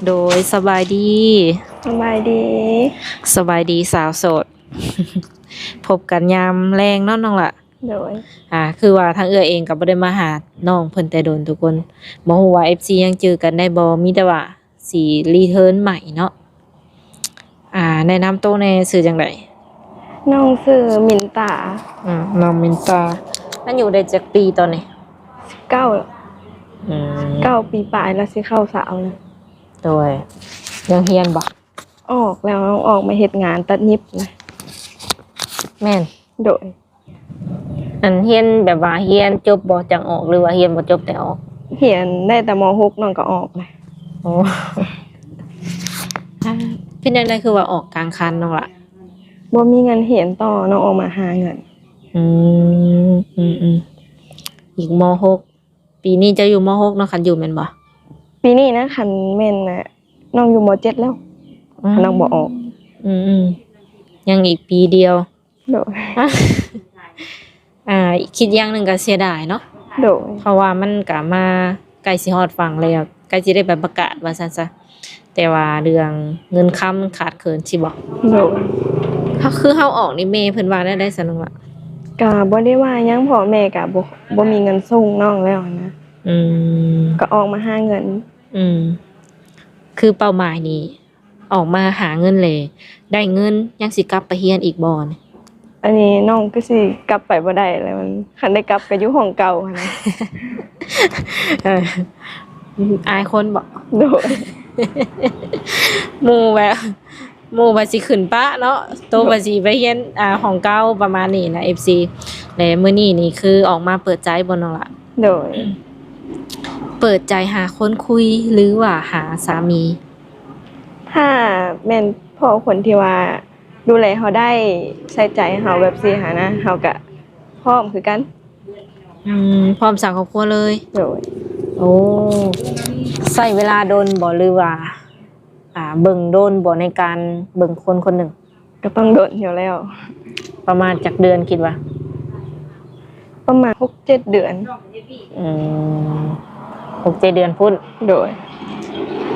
โดยสบายดีสบายดีสบายดีสาวโสด พบกันยามแรงเนาะน้องล่ะโดยคือว่าทางเอื้อเองก็บ่ได้มาหาน้องเพิ่นแต่โดนทุกคนบ่ฮู้ว่า FC ยังเจอกันได้บ่มีแต่ว่าสิรีเทิร์นใหม่เนาะแนะนำตัวแหน่ชื่อจังได๋น้องชื่อมินตาน้องมินตามันอยู่ได้จักปีตอนนี้199ปีปลายแล้วสิเข้าสาวแล้วโดยยังเรียนบ่ออกแล้วออกมาเฮ็ดงานตัดเย็บนะแม่นโดยเรียนแบบว่าเรียนจบบ่จังออกหรือว่าเรียนบ่จบแต่ออกเรียนได้แต่ม.6 น้องก็ออกนะโอ้เป็นจังได๋คือว่าออกกลางคันน้องล่ะบ่มีเงินเรียนต่อน้องออกมาหาเงินอีกม.6 ปีนี้จะอยู่ม.6 เนาะคันอยู่แม่นบ่ปีนี้นะคันแม่นน่ะน้องอยู่ม.7 แล้วน้องบ่ออกยังอีกปีเดียวโดยคิดอย่างหนึงก็เสียดายเนาะโดยเพราะว่ามันก็มาใกล้สิฮอดฝั่งแล้วใกล้สิได้ไปประกาศว่าซั่นซะแต่ว่าเรื่องเงินค้ำขาดเขินสิบ่โดยคือเฮาออกนี่แม่เพิ่นว่าได้ซั่นว่าก็บ่ได้ว่าหยังพ่อแม่ก็บ่มีเงินส่งน้องแล้วนะก็ออกมาหาเงินคือเป้าหมายนี่ออกมาหาเงินเลยได้เงินยังสิกลับไปเรียนอีกบ่นี่อันนี้น้องก็สิกลับไปบ่ได้แล้วมันคันได้กลับก็อยู่ห้องเก่าหั่นนะอายคนบ่โดยหมู่ว่าสิขึ้นปะเนาะโตว่าสิไปเรียนห้องเก่าประมาณนี้นะ FC และมื้อนี้นี่คือออกมาเปิดใจบ่น้องล่ะโดยเปิดใจหาคนคุยหรือว่าหาสามีถ้าแม่นพ่อคนที่ว่าดูแลเฮาได้ใส่ใจเฮาแบบสิหานะเฮาก็พร้อมคือกันพร้อมสร้างครอบครัวเลยโดยโอ้ใช้เวลาโดนบ่หรือว่าเบิ่งโดนบ่ในการเบิ่งคนคนหนึ่งก็ต้องโดนอยู่แล้วประมาณจักเดือนคิดว่าประมาณ 6-7 เดือน6-7 เดือนพุ่นโดย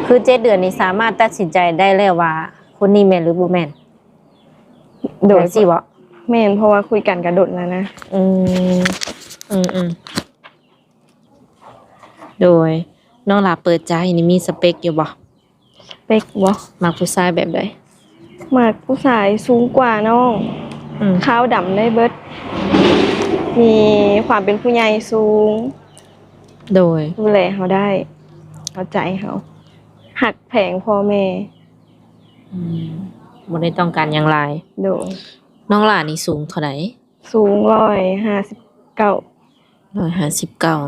คือ7 เดือนนี้สามารถตัดสินใจได้แล้วว่าคนนี้แม่นหรือบ่แม่นโดยสิบ่แม่นเพราะว่าคุยกันก็โดนแล้วนะโดยน้องหลาเปิดใจนี่มีสเปคอยู่บ่สเปคบ่มักผู้ชายแบบใดมักผู้ชายสูงกว่าน้องขาวดำได้เบิดมีความเป็นผู้ใหญ่สูงโดยดูแลเฮาได้เข้าใจเฮาหักแพงพ่อแม่บ่ได้ต้องการหยังหลายโดยน้องหลานี่สูงเท่าใดสูง159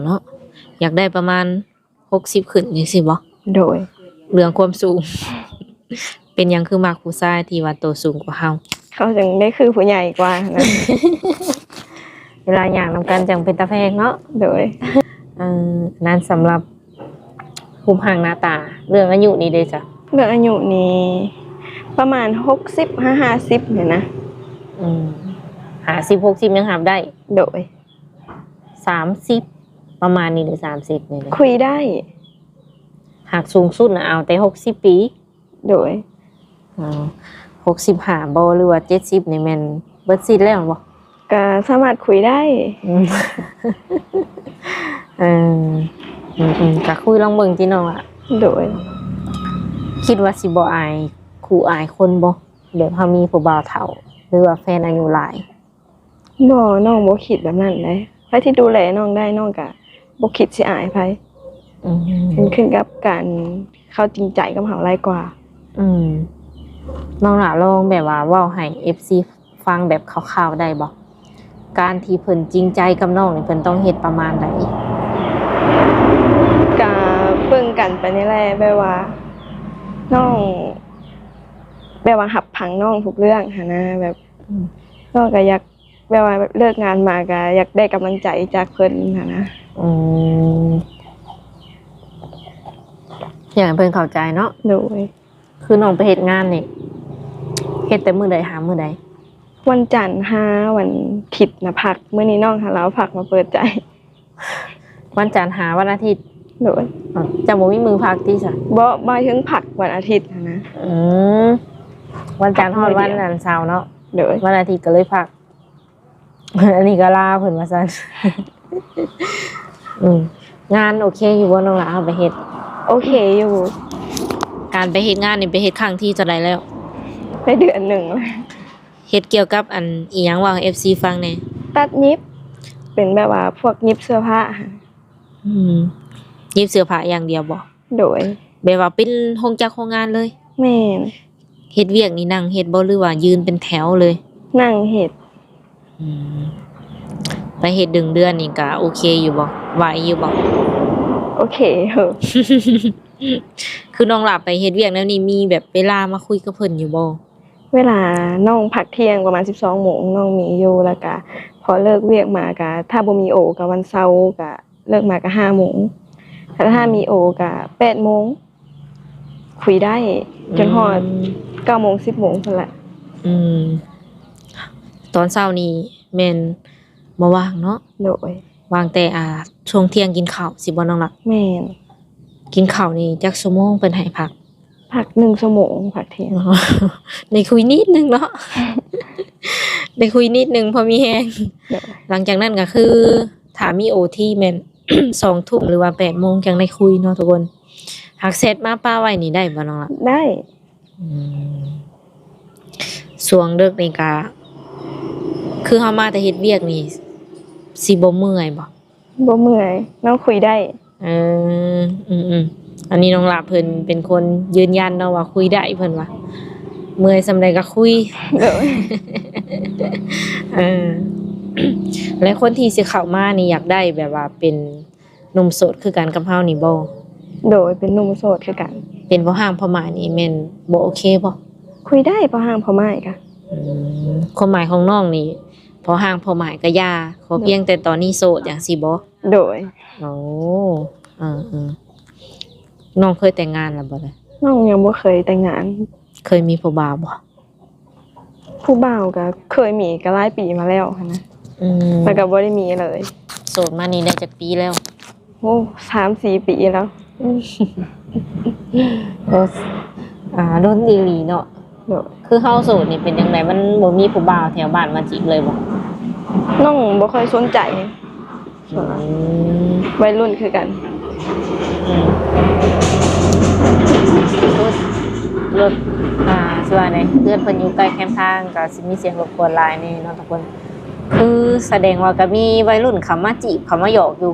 เนาะอยากได้ประมาณ60ขึ้นจังซี่บ่โดยเรื่องความสูงเป็นหยังคือมักผู้ชายที่ว่าโตสูงกว่าเฮาเขาจังได้คือผู้ใหญ่กว่านะเวลาย่างนำกันจังเป็นตาแพงเนาะโดยนั้นสำหรับรูปร่างหน้าตาเรื่องอายุนี่เด้จ้ะเรื่องอายุนี่ประมาณ60-50เนี่ยนะ50-60ยังหับได้โดย30ประมาณนี้หรือ30นี่คุยได้หากสูงสุดน่ะเอาแต่60ปีโดย65บ่หรือว่า70นี่แม่นเบิดสิทธิ์แล้วบ่ก็สามารถคุยได้ก็คุยลองเบิ่งจิน้องอ่ะโดยคิดว่าสิบ่อายคู่อายคนบ่เดี๋ยวเฮามีผู้บ่าวเฒ่าหรือว่าแฟนอายุหลายบ่น้องบ่คิดแบบนั้นเลยไผที่ดูแลน้องได้น้องก็บ่คิดสิอายไผมันขึ้นกับการเขาจริงใจกับเฮาหลายกว่าน้องล่ะลองแบบว่าเว้าให้ FC ฟังแบบคร่าวๆได้บ่การที่เพิ่นจริงใจกับน้องนี่เพิ่นต้องเฮ็ดประมาณใดก็เบิ่งกันไปนี่แหละแบบว่าน้องแบบว่าหับพังน้องทุกเรื่องหั่นนะแบบน้องก็อยากแบบว่าเลิกงานมาก็อยากได้กำลังใจจากเพิ่นหั่นนะอยากให้เพิ่นเข้าใจเนาะโดยคือน้องไปเฮ็ดงานนี่เฮ็ดแต่มื้อใดหามื้อใดวันจันทร์หาวันอาทิตย์น่ะพักมื้อนี้น้องหาแล้วพักมาเปิดใจวันจันทร์หาวันอาทิตย์ โดย จะบ่มีมือพักติซะ บ่มาถึงผักวันอาทิตย์นะ อืมวันจันทร์ฮอดวันนั้นเสาร์เนาะ โดย วันอาทิตย์ก็เลยพัก อันนี้ก็ลาเพิ่นว่าซั่น งานโอเคอยู่บ่น้องหล่ะเอาไปเฮ็ด โอเคอยู่ การไปเฮ็ดงานนี่ไปเฮ็ดครั้งที่เท่าใดแล้ว ไปเดือนหนึ่งแล้ว เฮ็ดเกี่ยวกับอันอีหยังว่า FC ฟังแหน่ ตัดยิบเป็นแบบว่าพวกยิบเสื้อผ้าค่ะ เย็บเสื้อผ้าอย่างเดียวบ่ โดย แบบว่าเป็นโรงจักรโรงงานเลย แม่น เฮ็ดเวียกนี่นั่งเฮ็ดบ่หรือว่ายืนเป็นแถวเลย นั่งเห็ด ไปเฮ็ดดึงเดือนนี่ก็โอเคอยู่บ่ไหวอยู่บ่ โอเคเหอะ คือน้องหลับไปเฮ็ดเวียกแล้วนี่มีแบบเวลามาคุยกับเพิ่นอยู่บ่ เวลาน้องพักเที่ยงประมาณ12 โมงน้องมีอยู่แล้วก็พอเลิกเวียกมาก็ถ้าบ่มีโอก็วันเสาร์ก็เลิกมาก็5 โมงถ้ามีโอก็8 โมงคุยได้จนฮอด9 โมง 10 โมงพุ่นละ ตอนเช้านี่แม่นบ่ว่างเนาะ โดย ว่างแต่ช่วงเที่ยงกินข้าวสิบ่น้องหลับ แม่น กินข้าวนี่จักชั่วโมงเพิ่นให้พัก พัก1 ชั่วโมงพักเที่ยง ได้คุยนิดนึงเนาะ ได้คุยนิดนึงพอมีแฮง โดย หลังจากนั้นก็คือถ้ามีโอทีแม่น 2 ทุ่มหรือว่า8 โมงจังได้คุยเนาะทุกคนหากเซตมาป้าไว้นี่ได้บ่น้องล่ะ ได้ ช่วงเลิกนี่ก็คือเฮามาแต่เฮ็ดเวียกนี่สิบ่เมื่อยบ่ บ่เมื่อยน้องคุยได้ เอออันนี้น้องลาเพิ่นเป็นคนยืนยันเนาะว่าคุยได้เพิ่นว่าเมื่อยสำใดก็คุย โดย เออ และคนที่สิเข้ามานี่อยากได้แบบว่าเป็นหนุ่มโสดคือกันกับเฮานี่บ่ โดยเป็นหนุ่มโสดคือกัน เป็นพ่อห้างพ่อหมายนี่แม่นบ่โอเคบ่ คุยได้พอห่างพอไม่ค่ะ ความหมายของน้องนี่พ่อห้างพ่อหมายก็ย่าขอเพียงแต่ตอนนี้โสดอย่างสิบ่ โดย โอ้น้องเคยแต่งงานแล้วบ่ล่ะ น้องยังบ่เคยแต่งงาน เคยมีผู้บ่าวบ่ ผู้บ่าวก็เคยมีก็หลายปีมาแล้วค่ะนะ ม แต่ก็บ่ได้มีเลย โสดมานี่ได้จักปีแล้ว โอ้3-4 ปีแล้ว รุ่นอีหลีเนาะ โดย คือเฮาโสดนี่เป็นจังไดมันบ่มีผู้บ่าวแถวบ้านมาจีบเลยบ่ น้องบ่ค่อยสนใจวัยรุ่นคือกัน รถส่วนไหนเพื่อนเพิ่นอยู่ใกล้แคมป์ทางก็สิมีเสียงรบกวนหลายนี่เนาะทุกคนคือแสดงว่าก็มีวัยรุ่นเข้ามาจีบเข้ามาหยอกอยู่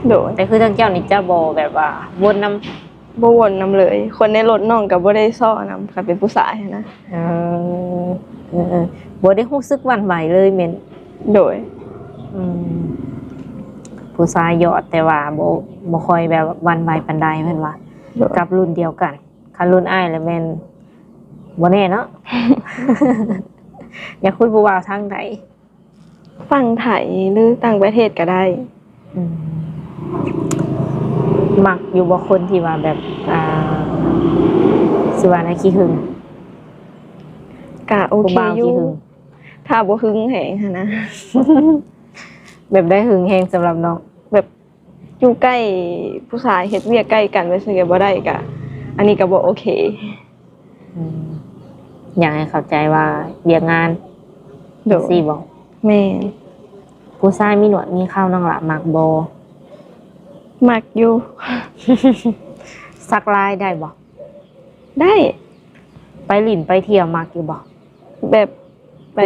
โดย แต่คือทางเจ้านี่จะบ่แบบว่าวนนำ บ่วนนํเลย คนในรถน้องก็บ่ได้ซ้อนํค่ะเป็นผู้ชายนะ บ่ได้รู้สึกหวั่นไหวเลยแม่น โดย ผู้ชายหยอดแต่ว่าบ่ค่อยแบบหวั่นไหวปานใดเพิ่นว่า โดย กับรุ่นเดียวกันคันรุ่นอ้ายแล้วแม่นบ่แน่เนาะ อยากคุยผู้บ่าวทางใด ฟังไทยหรือต่างประเทศก็ได้ มักอยู่บ่คนที่ว่าแบบสิว่านะขี้หึง ก็โอ ผู้ เค บ่าว อยู่ ขี้หึง ถ้าบ่หึงแหงหันนะ แบบได้หึงแฮงสำหรับน้อง แบบอยู่ใกล้ผู้ชายเฮ็ดเวียกใกล้กันไว้ซื่อก็บ่ได้ก็อันนี้ก็บ่โอเค อยากให้เข้าใจว่าเรียกงาน โดย สิบ่ แม่น ผู้ชายมีหนวดมีเคราน้องละมักบ่ มักอยู่ สักลายได้บ่ ได้ ไปหลินไปเที่ยวมักอยู่บ่ แบบไป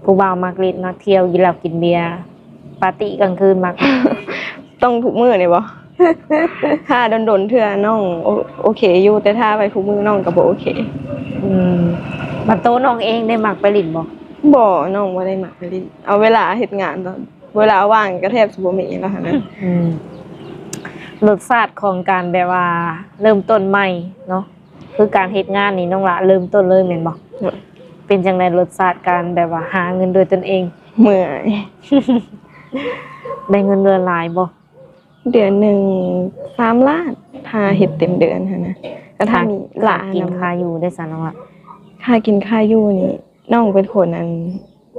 ผู้บ่าวมักหลินมักเที่ยวกินเหล้ากินเบียร์ปาร์ตี้กลางคืนมัก ต้องทุกมื้อนี่บ่ ถ้าดนๆเทื่อน้องโอเคอยู่แต่ถ้าไปทุกมื้อน้องก็บ่โอเค บัดโตน้องเองได้มักไปหลินบ่ บ่น้องบ่ได้มักไปเลินเอาเวลาเฮ็ดงานตอนเวลาว่างก็แทบสิบ่มีแล้วหั่นนะ รสชาติของการแบบว่าเริ่มต้นใหม่เนาะคือการเฮ็ดงานนี่น้องละเริ่มต้นเลยแม่นบ่เป็นจังได๋รสชาติการแบบว่าหาเงินโดยตนเอง เมื่อย ได้เงินเดือนหลายบ่ เดือนหนึง3 ล้านถ้าเฮ็ดเต็มเดือนหั่นนะก็ถ้ามีหลาน กิน นำ ค่าอยู่ได้ซะน้องละ ค่ากินค่าอยู่นี่น้องเป็นคน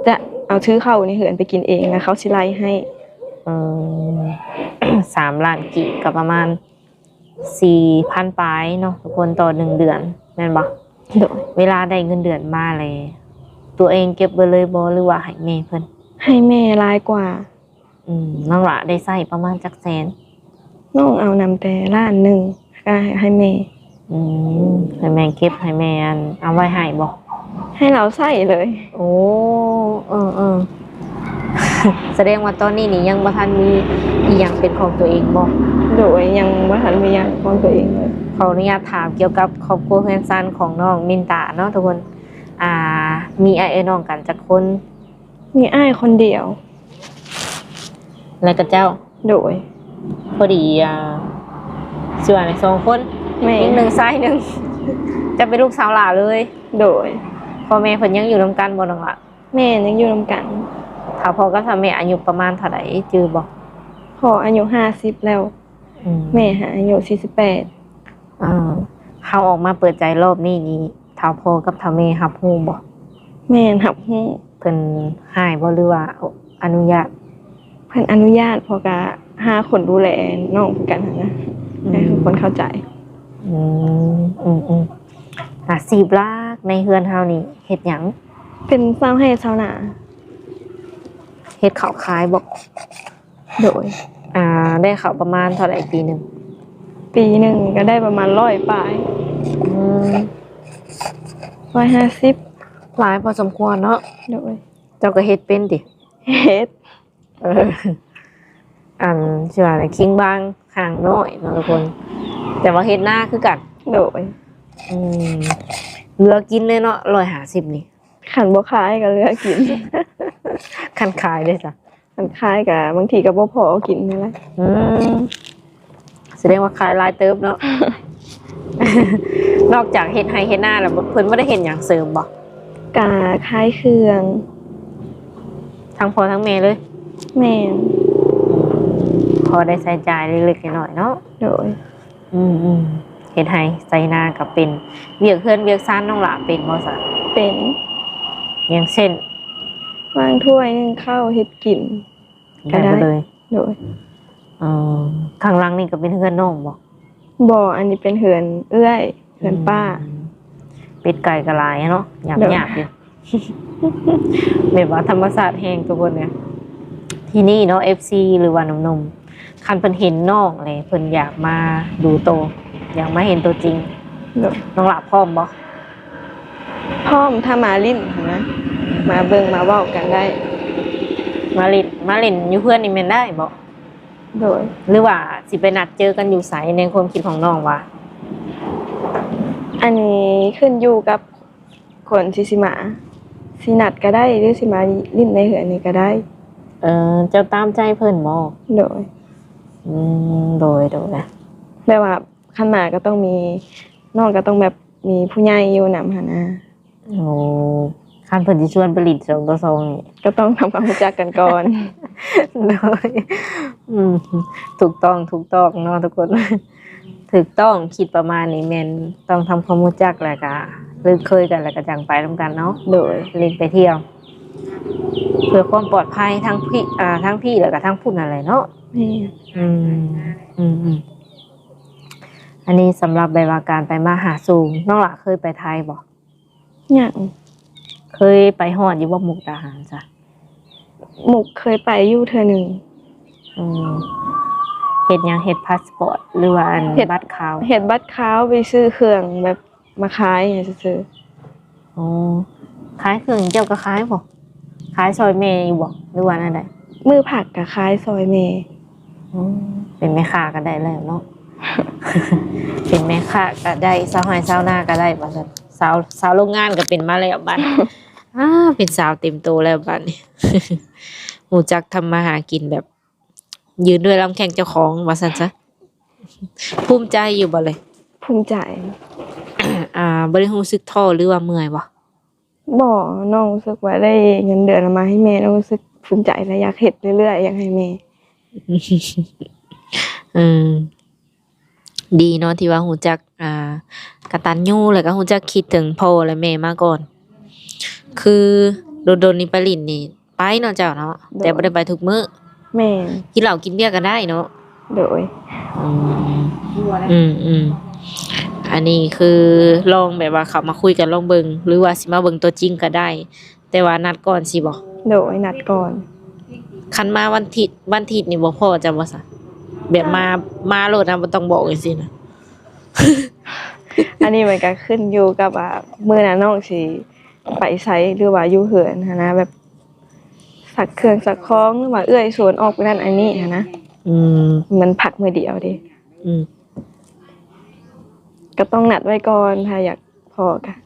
จะเอาชื่อเข้าในเหือนไปกินเองแล้วเขาสิไล่ให้ ออ 3 ล้านกีบก็ประมาณ 4,000 ปลายเนาะทุกคนต่อ1 เดือนแม่นบ่ โดย เวลาได้เงินเดือนมาเลยตัวเองเก็บไว้เลยบ่หรือว่าให้แม่เพิ่น ให้แม่หลายกว่า น้องหละได้ใช้ประมาณจักแสน น้องเอานำแต่ล้านหนึ่งก็ให้แม่ ให้แม่เก็บให้แม่อันเอาไว้ให้บ่ ให้เราใส่เลย โอ้เออ แสดงว่าตอนนี้นี่ยังบ่ทันมีอีหยังเป็นของตัวเองบ่ โดยยังบ่ทันมีอย่างของตัวเองเลย ขออนุญาตถามเกี่ยวกับครอบครัวเพื่อนซันของน้องมินตาเนาะทุกคน มีไอ้น้องกันจักคน มีอ้ายคนเดียว แล้วก็เจ้า โดย พอดีส่วน2 คน แม่ อีก1 ซ้าย 1 จะเป็นลูกสาวหล่าเลย โดย พ่อแม่เพิ่นยังอยู่นํกันบ่น้องล่ะ แม่ยังอยู่นำกัน ถ้าพ่อกับถ้าแม่อายุประมาณเท่าใดจื้อบ่ พ่ออายุ50แล้ว แม่หาอายุ48 เฮาออกมาเปิดใจรอบนี้นี่ถ้าพ่อกับถ้าแม่รับรู้บ่ แม่หับฮู้ เพิ่นให้บ่หรือว่าอนุญาต เพิ่นอนุญาตเพอกะหาคนดูแลน้องคือกันหั้นนะให้ทุกคนเข้าใจ อาชีพหลักในเฮือนเฮานี่เฮ็ดหยัง เป็นเศร้าให้เศร้าหนา เฮ็ดข้าวขายบ่ โดย ได้ข้าวประมาณเท่าไหร่ปีหนึง ปีหนึ่งก็ได้ประมาณ100ปลาย 150 หลายพอสมควรเนาะ โดย เจ้าก็เฮ็ดเป็นติ เฮ็ด ชื่อว่าอะไรคิงบางห่างน้อยเนาะทุกคน แต่ว่าเฮ็ดหน้าคือกัน โดย เหลือกินเลยเนาะ150นี่ ขันบ่ขายก็เหลือกิน คันขายเลยจ้ะ ขันขายก็บางทีก็บ่พอกินนั่นแหละ แสดงว่าขายหลายเติบเนาะ นอกจากเฮ็ดไร่เฮ็ดหน้าแล้วเพิ่นบ่ได้เฮ็ดหยังเสริมบ่ กาขายเครื่อง ทั้งพ่อทั้งแม่เลย แม่น พอได้ใช้จ่ายเล็กๆน้อยๆเนาะ โดย เฮ็ดไร่ใส่นาก็เป็นเวียกเฮือนเวียกซ่านน้องหล่ะเป็นบ่ซะ เป็น อย่างเช่น วางถ้วยนึ่งข้าวเฮ็ดกิน ก็ได้ หมเลย โดย ข้างหลังนี่ก็เป็นเฮือนน้องบ่ บ่อันนี้เป็นเหือนเอื้อยเหือนป้า เป็ดไก่ก็หลายเนาะหยาบ เดี๋ยว หยาบอยู่ แบบว่าธรรมศาสตร์แห่งทุกคนเนี่ยที่นี่เนาะ FC หรือว่าหนุ่มๆคันเพิ่นเห็นน้องเลยเพิ่นอยากมาดูโต อยากมาเห็นตัวจริง โดย น้องหลับพร้อมบ่ พร้อมถ้ามาลิ้นหั้นนะมาเบิ่งมาเว้ากันได้ มาเล่นอยู่เพื่อนนี่แม่นได้บ่ โดย หรือว่าสิไปนัดเจอกันอยู่ไสในความคิดของน้องว่า อันนี้ขึ้นอยู่กับคนที่สิมาสินัดก็ได้หรือสิมาลิ้นในเหือนนี่ก็ได้ เจ้าตามใจเพิ่นบ่ โดย โดย แบบว่าคันมาก็ต้องมีน้องก็ต้องแบบมีผู้ใหญ่อยู่นำหั่นนะ โอ้คันเพิ่นสิชวนไปลิ้น2 ต่อ 2นี่ ก็ต้องทำความรู้จักกันก่อน โดยถูกต้องเนาะทุกคน ถูกต้องคิดประมาณนี้แม่นต้องทำความรู้จักแล้วก็ลึกเคยกันแล้วก็จังไปนํกันเนาะ โดย เล่นไปเที่ยวเพื่อความปลอดภัยทั้งพี่แล้วก็ทั้งผู้นั่นแหละเนาะ นี่ อันนี้สำหรับแบบว่าการไปมาหาสู่น้องหล่ะเคยไปไทยบ่ อย่าง เคยไปฮอดอยู่บ่มุกดาหารจ้ะ หมุกเคยไปอยู่เทื่อหนึง เฮ็ดหยังเฮ็ดพาสปอร์ตหรือว่าอัน เฮ็ด บัตรขาว เฮ็ดบัตรขาวไปซื้อเครื่องแบบมาขายอย่างซื่อ อ๋อขายเครื่องเจ้าก็ขายบ่ขายซอยแม่อยู่บ่หรือว่าอันใด ๆมือผักก็ขายซอยแม่ เป็นแม่ค้าก็ได้แล้วเนาะ เป็นแม่ค้าก็ได้สาวไร่สาวนาก็ได้บัดนั้นสาวโรงงานก็เป็นมาแล้วบัด เป็นสาวเต็มโตแล้วบัดนี้ รู้จักทำมาหากินแบบ ยืนด้วยลำแข้งเจ้าของว่าซั่นซะ ภูมิใจอยู่บ่เลย ภูมิใจ บ่ได้รู้สึกท้อหรือว่าเมื่อยบ่ บ่น้องรู้สึกว่าได้เงินเดือนมาให้แม่น้องรู้สึกภูมิใจและอยากเฮ็ดเรื่อยๆอยากให้แม่ ดีเนาะที่ว่ารู้จักกตัญญูแล้วก็รู้จักคิดถึงพ่อและแม่มาก่อน คือโดนๆนี่ไปลิ้นนี่ไปเนาะเจ้าเนาะแต่บ่ได้ไปทุกมื้อ แม่น กินเหล้ากินเบียร์ก็ได้เนาะ โดย อืมอืมอันนี้คือลองแบบว่าเขามาคุยกันลองเบิ่งหรือว่าสิมาเบิ่งตัวจริงก็ได้ แต่ว่านัดก่อนสิบ่ โดยนัดก่อน คันมาวันอาทิตย์นี่บ่พอจะบ่ซะแบบมาโลดนะบ่ต้องบอกจังซี่นะ อันนี้มันก็ขึ้นอยู่กับว่ามื้อนั้นน้องสิไปไสหรือว่าอยู่เหือนหันนะแบบสักเครื่องสักของหรือว่าเอื้อยสวนออกไปนั่นอันนี้หันนะ อืม มันพักมื้อเดียวเด้ อืม ก็ต้องนัดไว้ก่อนถ้าอยากพอกัน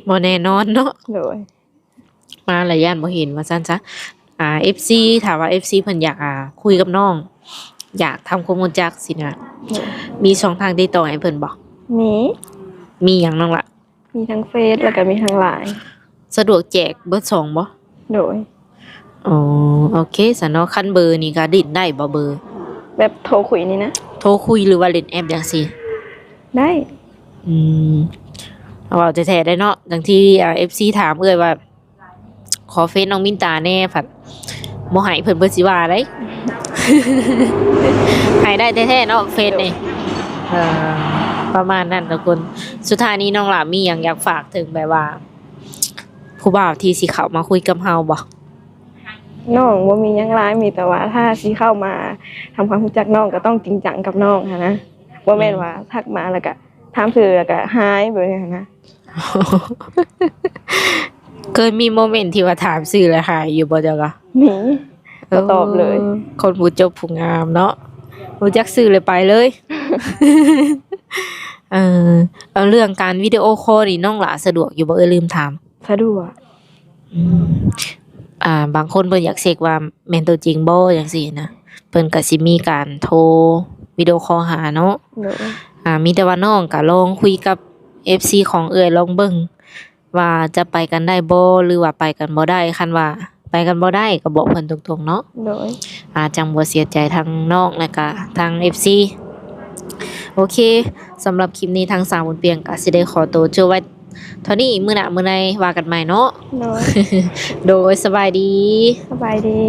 บ่แน่นอนเนาะ โดย มาหลายย่านบ่เห็นว่าซั่นซะFC ถามว่า FC เพิ่นอยากคุยกับน้อง อยากทำความรู้จักสินะมีช่องทางติดต่อให้เพิ่นบ่ มี มีหยังน้องล่ะ มีทั้งเฟซแล้วก็มีทั้งไลน์ สะดวกแจกเบิดสองบ่ โดย อ๋อโอเคซะเนาะคันเบอร์นี่ก็ดิ้นได้บ่เบอร์ แบบโทรคุยนี่นะ โทรคุยหรือว่าเล่นแอปจังซี่ ได้ อืมเอาเว้าแท้ๆได้เนาะจังที่FC ถามเอ้ยว่า ขอเฟซน้องมินตาแน่ผัดบ่ให้เพิ่นเบิดสิว่าได้ ให้ได้แท้ๆเนาะเฟซนี่เอ่อประมาณนั้นทุกคนสุดท้ายนี้น้องหลามีหยังอยากฝากถึงแบบว่า ผู้บ่าวที่สิเข้ามาคุยกับเฮาบ่ น้องบ่มีหยังหลายมีแต่ว่าถ้าสิเข้ามาทำความรู้จักน้องก็ต้องจริงจังกับน้องหันนะบ่แม่นว่าทักมาแล้วก็ถามชื่อแล้วก็หายแบบนี้หันนะ เคยมีโมเมนต์ที่ว่าถามชื่อแล้วหายอยู่บ่จ๊ะก็ หนีก็ตอบเลย คนผู้จบผู้งามเนาะรู้จักชื่อเลยไปเลย เออเอาเรื่องการวิดีโอคอลนี่น้องหลาสะดวกอยู่บ่ลืมถาม สะดวก อืมบางคนเพิ่นอยากเช็คว่าแม่นตัวจริงบ่จังซี่นะเพิ่นก็สิมีการโทรวิดีโอคอลหาเนาะ โดย มีแต่ว่าน้องก็ลองคุยกับ FC ของเอื้อยลองเบิ่งว่าจะไปกันได้บ่หรือว่าไปกันบ่ได้คันว่าไปกันบ่ได้ก็บอกเพิ่นตรงๆเนาะ โดย จังบ่เสียใจทางน้องและก็ทาง FC โอเคสำหรับคลิปนี้ทางสาวบุญเปียงก็สิได้ขอตัวจบไว้เท่านี้มื้อหน้ามื้อใดว่ากันใหม่เนาะ โดย โดยสบายดี สบายดี